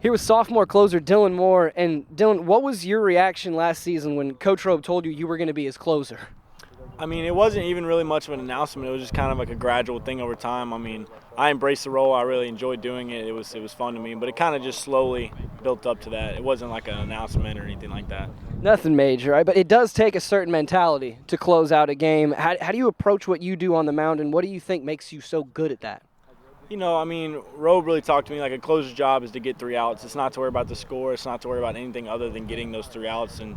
Here was sophomore closer Dylan Moore. And Dylan, what was your reaction last season when Coach Robe told you were going to be his closer? I mean, it wasn't even really much of an announcement. It was just kind of like a gradual thing over time. I mean, I embraced the role. I really enjoyed doing it. It was fun to me, but it kind of just slowly built up to that. It wasn't like an announcement or anything like that. Nothing major, right? But it does take a certain mentality to close out a game. How do you approach what you do on the mound, and what do you think makes you so good at that? You know, I mean, Robe really talked to me like a closer's job is to get 3 outs. It's not to worry about the score. It's not to worry about anything other than getting those 3 outs. And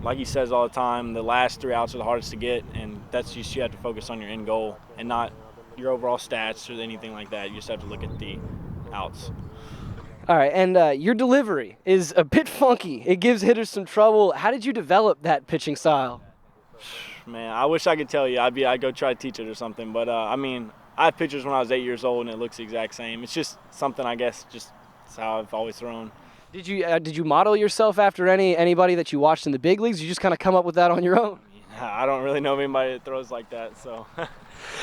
like he says all the time, the last 3 outs are the hardest to get, and that's just you have to focus on your end goal and not your overall stats or anything like that. You just have to look at the outs. All right, and your delivery is a bit funky. It gives hitters some trouble. How did you develop that pitching style? Man, I wish I could tell you. I'd go try to teach it or something. But, I mean, I had pitchers when I was 8 years old, and it looks the exact same. It's just something, I guess, just it's how I've always thrown. Did you model yourself after anybody that you watched in the big leagues? You just kind of come up with that on your own? I don't really know anybody that throws like that, so a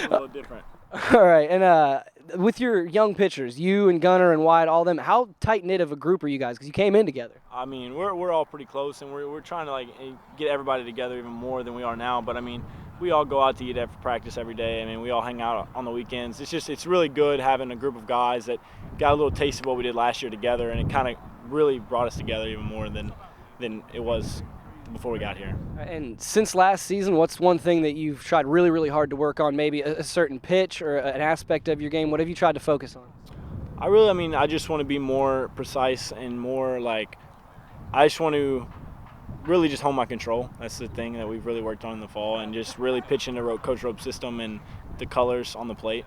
little different. All right, and with your young pitchers, you and Gunner and Wyatt, all them, how tight-knit of a group are you guys? Because you came in together. I mean, we're all pretty close, and we're trying to like get everybody together even more than we are now. But I mean, we all go out to eat after practice every day. I mean, we all hang out on the weekends. It's really good having a group of guys that got a little taste of what we did last year together, and it kind of really brought us together even more than it was before we got here. And since last season, what's one thing that you've tried really, really hard to work on? Maybe a certain pitch or an aspect of your game. What have you tried to focus on? I just want to be more precise and more like I just want to really just hone my control. That's the thing that we've really worked on in the fall, and just really pitch into Coach Robe's system and the colors on the plate.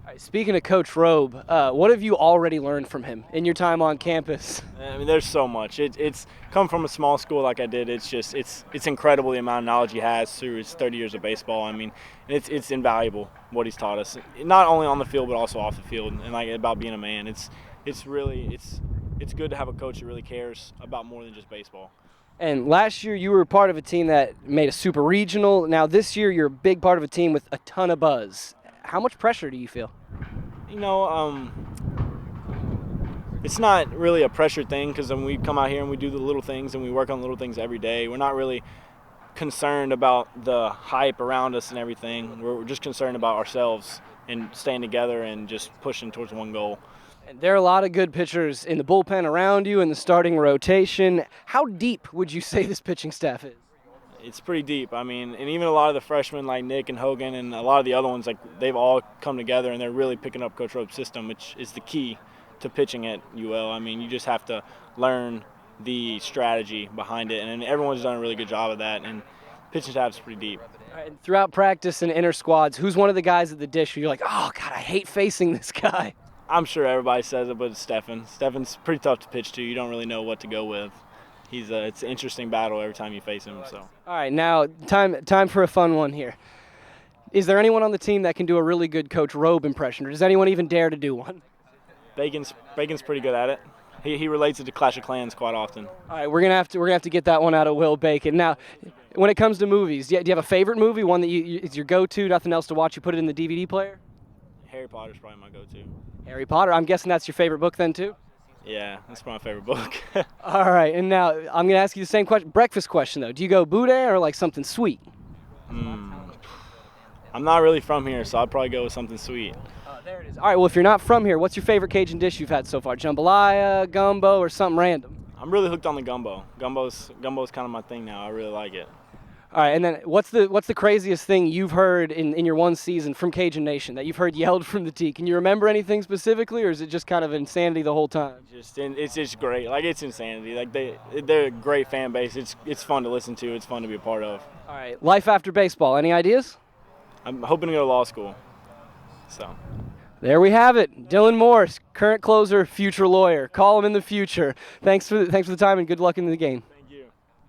All right, speaking of Coach Robe, what have you already learned from him in your time on campus? I mean, there's so much. It's come from a small school like I did. It's incredible the amount of knowledge he has through his 30 years of baseball. I mean, it's invaluable what he's taught us, not only on the field but also off the field, and like about being a man. It's good to have a coach that really cares about more than just baseball. And last year you were part of a team that made a super regional. Now this year you're a big part of a team with a ton of buzz. How much pressure do you feel? You know, it's not really a pressure thing because when we come out here and we do the little things and we work on little things every day, we're not really concerned about the hype around us and everything. We're just concerned about ourselves and staying together and just pushing towards one goal. And there are a lot of good pitchers in the bullpen around you in the starting rotation. How deep would you say this pitching staff is? It's pretty deep. I mean, and even a lot of the freshmen like Nick and Hogan and a lot of the other ones, like they've all come together and they're really picking up Coach Robe's system, which is the key to pitching at UL. I mean, you just have to learn the strategy behind it, and everyone's done a really good job of that. And pitching staff's pretty deep. All right, throughout practice and inter squads, who's one of the guys at the dish who you're like, oh God, I hate facing this guy? I'm sure everybody says it, but it's Stefan. Stefan's pretty tough to pitch to. You don't really know what to go with. It's an interesting battle every time you face him. So. All right, now time for a fun one here. Is there anyone on the team that can do a really good Coach Robe impression, or does anyone even dare to do one? Bacon's pretty good at it. He relates it to Clash of Clans quite often. All right, we're gonna have to get that one out of Will Bacon. Now, when it comes to movies, do you have a favorite movie? One that is your go-to? Nothing else to watch? You put it in the DVD player? Harry Potter's probably my go-to. Harry Potter. I'm guessing that's your favorite book then too? Yeah, that's my favorite book. All right, and now I'm going to ask you the same question, breakfast question though. Do you go boudin or like something sweet? I'm not really from here, so I'd probably go with something sweet. There it is. All right, well, if you're not from here, what's your favorite Cajun dish you've had so far? Jambalaya, gumbo, or something random? I'm really hooked on the gumbo. Gumbo's kind of my thing now. I really like it. All right, and then what's the craziest thing you've heard in your one season from Cajun Nation that you've heard yelled from the tee? Can you remember anything specifically, or is it just kind of insanity the whole time? It's just great. Like, it's insanity. Like, they're a great fan base. It's fun to listen to. It's fun to be a part of. All right, life after baseball. Any ideas? I'm hoping to go to law school. So. There we have it. Dylan Morris, current closer, future lawyer. Call him in the future. Thanks for the time and good luck in the game.